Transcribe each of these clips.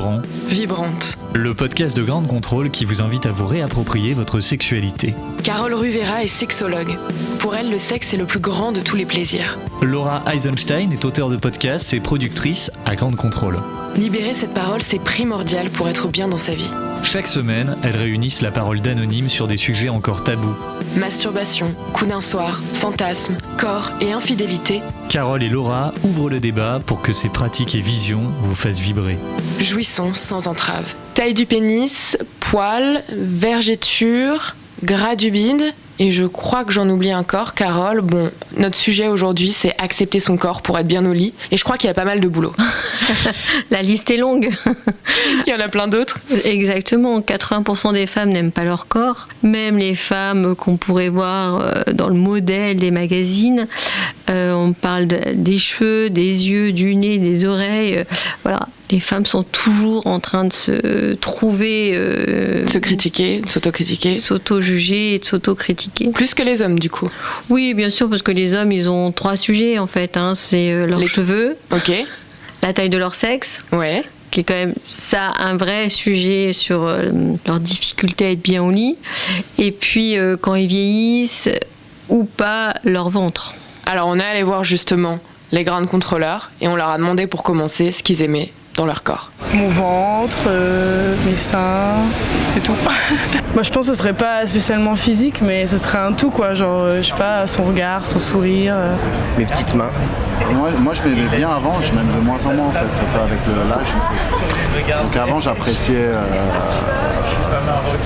Vibrant, Vibrante. le podcast de Grande Contrôle qui vous invite à vous réapproprier votre sexualité. Carole Ruvera est sexologue. Pour elle, le sexe est le plus grand de tous les plaisirs. Laura Eisenstein est auteure de podcasts et productrice à Grande Contrôle. Libérer cette parole, c'est primordial pour être bien dans sa vie. Chaque semaine, elles réunissent la parole d'anonymes sur des sujets encore tabous. Masturbation, coup d'un soir, fantasmes, corps et infidélité. Carole et Laura ouvrent le débat pour que ces pratiques et visions vous fassent vibrer. Jouissons sans entrave. Taille du pénis, poils, vergéture, gras du bide. Et je crois que j'en oublie un corps, Carole. Bon, notre sujet aujourd'hui, c'est accepter son corps pour être bien au lit. Et je crois qu'il y a pas mal de boulot. La liste est longue. Il y en a plein d'autres. Exactement, 80% des femmes n'aiment pas leur corps. Même les femmes qu'on pourrait voir dans le modèle des magazines. On parle des cheveux, des yeux, du nez, des oreilles. Voilà. Les femmes sont toujours en train de se trouver... Se critiquer, de s'auto-critiquer. S'auto-juger et de s'auto-critiquer. Plus que les hommes, du coup. Oui, bien sûr, parce que les hommes, ils ont 3 sujets, en fait. C'est leurs cheveux, Ok. la taille de leur sexe, Ouais. qui est quand même ça un vrai sujet sur leur difficulté à être bien au lit. Et puis, quand ils vieillissent, ou pas, leur ventre. Alors, on est allé voir justement les grandes contrôleurs et on leur a demandé pour commencer ce qu'ils aimaient dans leur corps. Mon ventre, mes seins, c'est tout. Moi je pense que ce serait pas spécialement physique, mais ce serait un tout quoi, genre je sais pas, son regard, son sourire. Mes petites mains. Moi je m'aimais bien avant, je m'aime de moins en moins en fait, ça avec l'âge. Donc avant j'appréciais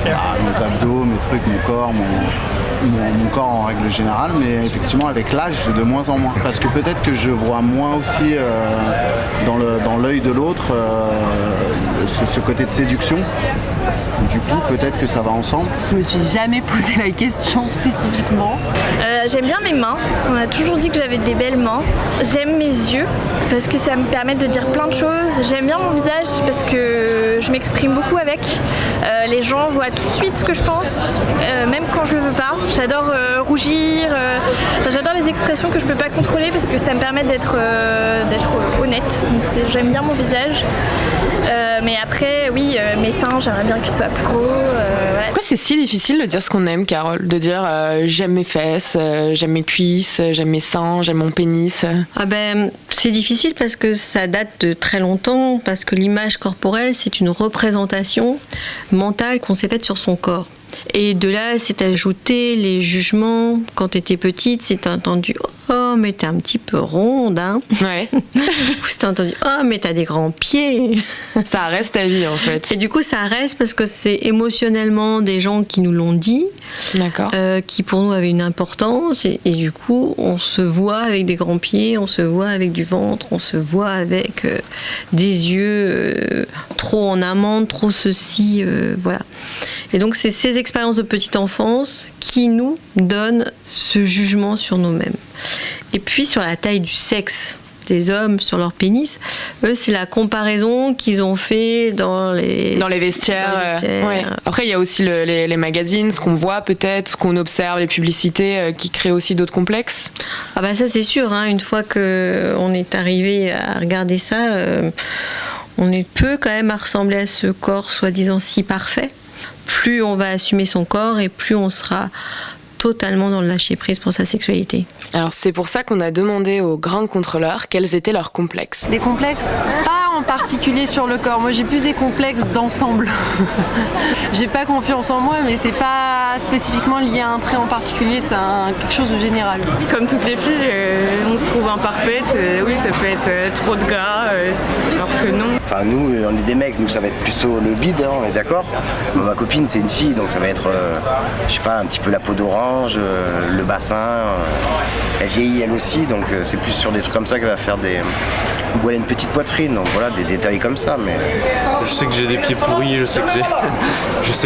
mes abdos, mes trucs, mon corps, mon corps en règle générale, mais effectivement avec l'âge de moins en moins. Parce que peut-être que je vois moins aussi dans l'œil de l'autre ce côté de séduction. Du coup, peut-être que ça va ensemble. Je me suis jamais posé la question spécifiquement. J'aime bien mes mains. On m'a toujours dit que j'avais des belles mains. J'aime mes yeux parce que ça me permet de dire plein de choses. J'aime bien mon visage parce que je m'exprime beaucoup avec. Les gens voient tout de suite ce que je pense, même quand je le veux pas. J'adore rougir. J'adore les expressions que je peux pas contrôler parce que ça me permet d'être honnête. Donc j'aime bien mon visage. Mais après, oui, mes seins, j'aimerais bien qu'ils soient plus gros. Voilà. Pourquoi c'est si difficile de dire ce qu'on aime, Carole? De dire j'aime mes fesses, j'aime mes cuisses, j'aime mes seins, j'aime mon pénis. Ah ben, c'est difficile parce que ça date de très longtemps, parce que l'image corporelle, c'est une représentation mentale qu'on s'est faite sur son corps. Et de là, c'est ajouté les jugements. Quand t'étais petite, c'est entendu « Oh, mais t'es un petit peu ronde, hein ?» Ouais. Ou c'est entendu « Oh, mais t'as des grands pieds !» Ça reste ta vie, en fait. Et du coup, ça reste parce que c'est émotionnellement des gens qui nous l'ont dit, D'accord. qui pour nous avaient une importance. Et du coup, on se voit avec des grands pieds, on se voit avec du ventre, on se voit avec des yeux trop en amande, trop ceci, voilà. Et donc, c'est ces expériences de petite enfance qui nous donnent ce jugement sur nous-mêmes. Et puis, sur la taille du sexe des hommes, sur leur pénis, eux, c'est la comparaison qu'ils ont fait dans les vestiaires. Ouais. Après, il y a aussi les magazines, ce qu'on voit peut-être, ce qu'on observe, les publicités qui créent aussi d'autres complexes. Ah bah ça, c'est sûr. Une fois qu'on est arrivé à regarder ça, on est peu quand même à ressembler à ce corps soi-disant si parfait. Plus on va assumer son corps et plus on sera totalement dans le lâcher-prise pour sa sexualité. Alors c'est pour ça qu'on a demandé aux grandes contrôleurs quels étaient leurs complexes. Des complexes pas en particulier sur le corps. Moi j'ai plus des complexes d'ensemble. J'ai pas confiance en moi, mais c'est pas spécifiquement lié à un trait en particulier, c'est quelque chose de général. Comme toutes les filles, on se trouve imparfaite. Oui, ça peut être trop de gras, alors que non. Enfin nous, on est des mecs, donc ça va être plutôt le bide, hein, on est d'accord. Ma copine c'est une fille, donc ça va être, je sais pas, un petit peu la peau d'orange, le bassin. Elle vieillit elle aussi, donc c'est plus sur des trucs comme ça qu'elle va faire des... Ou elle a une petite poitrine, donc voilà, des détails comme ça, mais... Je sais que j'ai des pieds pourris, je sais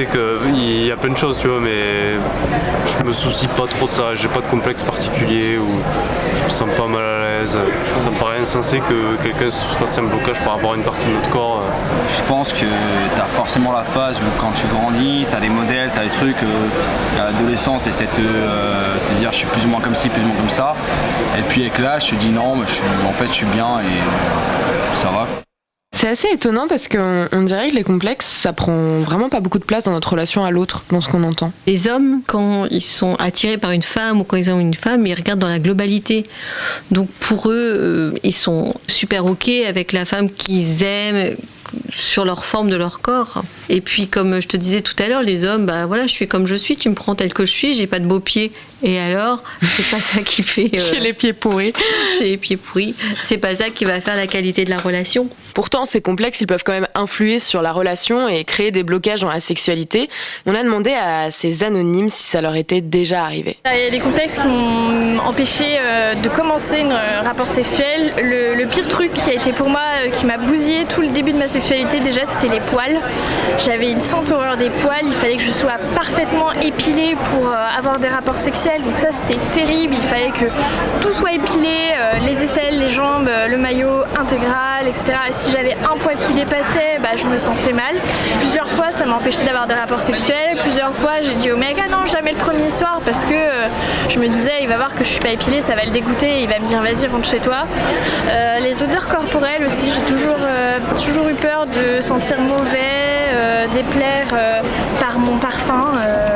qu'il y a plein de choses, tu vois, mais je me soucie pas trop de ça, j'ai pas de complexe particulier, ou je me sens pas mal à l'aise. Ça me paraît insensé que quelqu'un se fasse un blocage par rapport à une partie de notre corps. Je pense que tu as forcément la phase où quand tu grandis, tu as des modèles, tu as des trucs, à l'adolescence, et c'est te dire je suis plus ou moins comme ci, plus ou moins comme ça. Et puis avec l'âge, tu te dis non, mais je suis bien et ça va. C'est assez étonnant parce qu'on dirait que les complexes, ça prend vraiment pas beaucoup de place dans notre relation à l'autre, dans ce qu'on entend. Les hommes, quand ils sont attirés par une femme ou quand ils ont une femme, ils regardent dans la globalité. Donc pour eux, ils sont super OK avec la femme qu'ils aiment, sur leur forme de leur corps. Et puis comme je te disais tout à l'heure, les hommes, bah voilà, je suis comme je suis, tu me prends tel que je suis, j'ai pas de beaux pieds. Et alors, c'est pas ça qui fait... J'ai les pieds pourris. J'ai les pieds pourris. C'est pas ça qui va faire la qualité de la relation. Pourtant, ces complexes, ils peuvent quand même influer sur la relation et créer des blocages dans la sexualité. On a demandé à ces anonymes si ça leur était déjà arrivé. Il y a des complexes qui m'ont empêché de commencer un rapport sexuel. Le pire truc qui a été pour moi, qui m'a bousillé tout le début de ma sexualité, déjà, c'était les poils. J'avais une sainte horreur des poils. Il fallait que je sois parfaitement épilée pour avoir des rapports sexuels. Donc ça, c'était terrible. Il fallait que tout soit épilé, les aisselles, les jambes, le maillot intégral, etc. Et si j'avais un poil qui dépassait, bah, je me sentais mal. Plusieurs fois, ça m'a empêché d'avoir des rapports sexuels. Plusieurs fois, j'ai dit au mec, ah non, jamais le premier soir, parce que je me disais, il va voir que je suis pas épilée, ça va le dégoûter, il va me dire, vas-y, rentre chez toi. Les odeurs corporelles aussi, j'ai toujours eu peur de sentir mauvais, déplaire par mon parfum,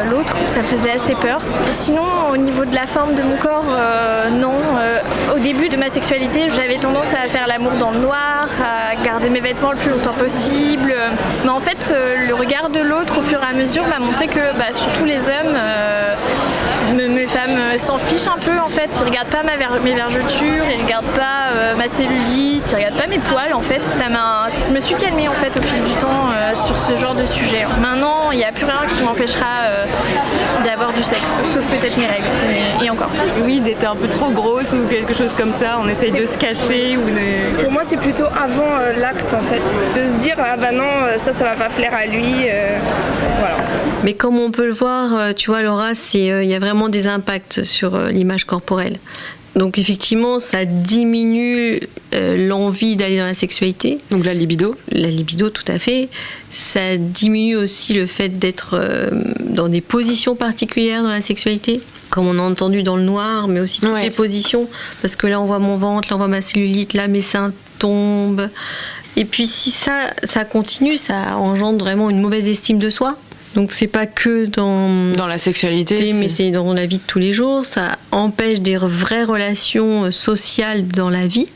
l'autre, ça me faisait assez peur. Et sinon, au niveau de la forme de mon corps, non. Au début de ma sexualité, j'avais tendance à faire l'amour dans le noir, à garder mes vêtements le plus longtemps possible. Mais en fait, le regard de l'autre, au fur et à mesure, m'a montré que, surtout les hommes, mes femmes s'en fichent un peu en fait. Ils regardent pas mes vergetures, ils regardent pas ma cellulite, ils regardent pas mes poils en fait. Je me suis calmée en fait au fil du temps sur ce genre de sujet. Maintenant, il n'y a plus rien qui m'empêchera d'avoir du sexe, sauf peut-être mes règles, et encore. Oui, d'être un peu trop grosse ou quelque chose comme ça, on essaye de se cacher ou de... Pour moi, c'est plutôt avant l'acte en fait, de se dire ah bah non, ça va pas plaire à lui, voilà. Mais comme on peut le voir, tu vois Laura, il y a vraiment des impacts sur l'image corporelle. Donc effectivement, ça diminue l'envie d'aller dans la sexualité. Donc la libido. La libido, tout à fait. Ça diminue aussi le fait d'être dans des positions particulières dans la sexualité, comme on a entendu dans le noir, mais aussi toutes les positions. Parce que là, on voit mon ventre, là, on voit ma cellulite, là, mes seins tombent. Et puis si ça continue, ça engendre vraiment une mauvaise estime de soi. Donc c'est pas que dans la sexualité, mais c'est dans la vie de tous les jours. Ça empêche des vraies relations sociales dans la vie.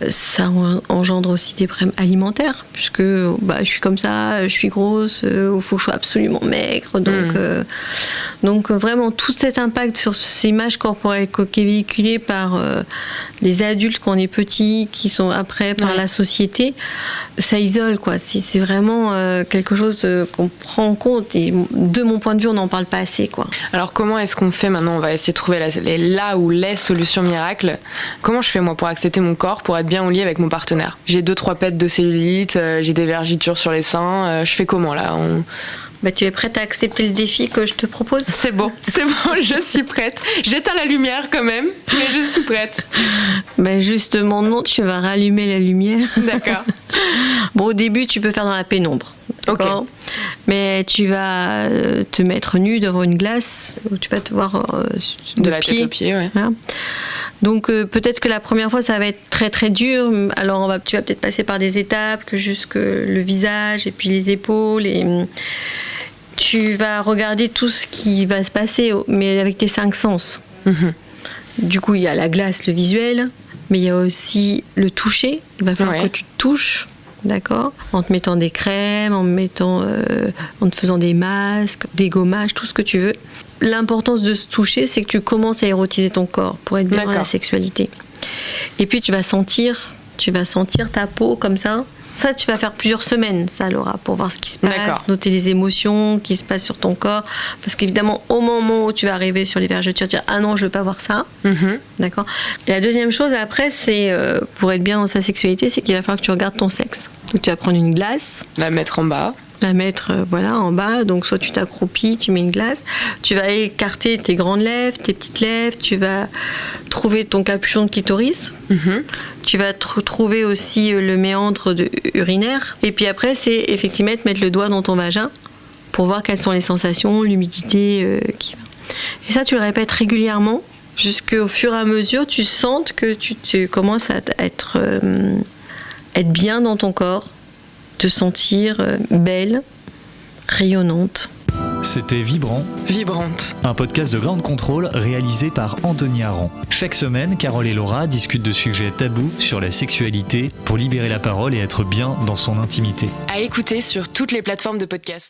Ça engendre aussi des problèmes alimentaires, puisque je suis comme ça, je suis grosse, il faut que je sois absolument maigre. Donc vraiment, tout cet impact sur ces images corporelles qui est véhiculé par les adultes quand on est petit, qui sont après par la société, ça isole, quoi. C'est vraiment quelque chose qu'on prend en compte, et de mon point de vue, on n'en parle pas assez, quoi. Alors comment est-ce qu'on fait maintenant ? On va essayer de trouver les solutions miracles. Comment je fais moi pour accepter mon corps, pour être bien au lit avec mon partenaire ? J'ai 2-3 pets de cellulite, j'ai des vergitures sur les seins, je fais comment là ? Tu es prête à accepter le défi que je te propose ? C'est bon, je suis prête. J'éteins la lumière quand même, mais je suis prête. Justement, non, tu vas rallumer la lumière. D'accord. Bon, au début, tu peux faire dans la pénombre. D'accord. Okay. Mais tu vas te mettre nu devant une glace, où tu vas te voir de la tête aux pieds, ouais. Voilà. Donc peut-être que la première fois ça va être très très dur. Alors tu vas peut-être passer par des étapes, que jusque le visage et puis les épaules, et tu vas regarder tout ce qui va se passer, mais avec tes 5 sens. Mm-hmm. Du coup il y a la glace, le visuel, mais il y a aussi le toucher. Il va falloir que tu te touches. D'accord, en te mettant des crèmes, en te faisant des masques, des gommages, tout ce que tu veux. L'importance de se toucher, c'est que tu commences à érotiser ton corps pour être bien dans la sexualité. Et puis tu vas sentir ta peau comme ça. Ça, tu vas faire plusieurs semaines, ça, Laura, pour voir ce qui se passe, noter les émotions qui se passent sur ton corps. Parce qu'évidemment, au moment où tu vas arriver sur les vergetures, tu vas dire « Ah non, je veux pas voir ça. Mm-hmm. » D'accord. Et la deuxième chose, après, c'est, pour être bien dans sa sexualité, c'est qu'il va falloir que tu regardes ton sexe. Donc, tu vas prendre une glace. La mettre en bas. En bas. Donc, soit tu t'accroupis, tu mets une glace. Tu vas écarter tes grandes lèvres, tes petites lèvres. Tu vas trouver ton capuchon de clitoris. Mm-hmm. Tu vas trouver aussi le méandre urinaire. Et puis après, c'est effectivement mettre le doigt dans ton vagin pour voir quelles sont les sensations, l'humidité qui va. Et ça, tu le répètes régulièrement jusqu'au fur et à mesure, tu sentes que tu commences à être être bien dans ton corps, te sentir belle, rayonnante. C'était Vibrant, Vibrante. un podcast de Ground Control réalisé par Anthony Aran. Chaque semaine, Carole et Laura discutent de sujets tabous sur la sexualité pour libérer la parole et être bien dans son intimité. À écouter sur toutes les plateformes de podcast.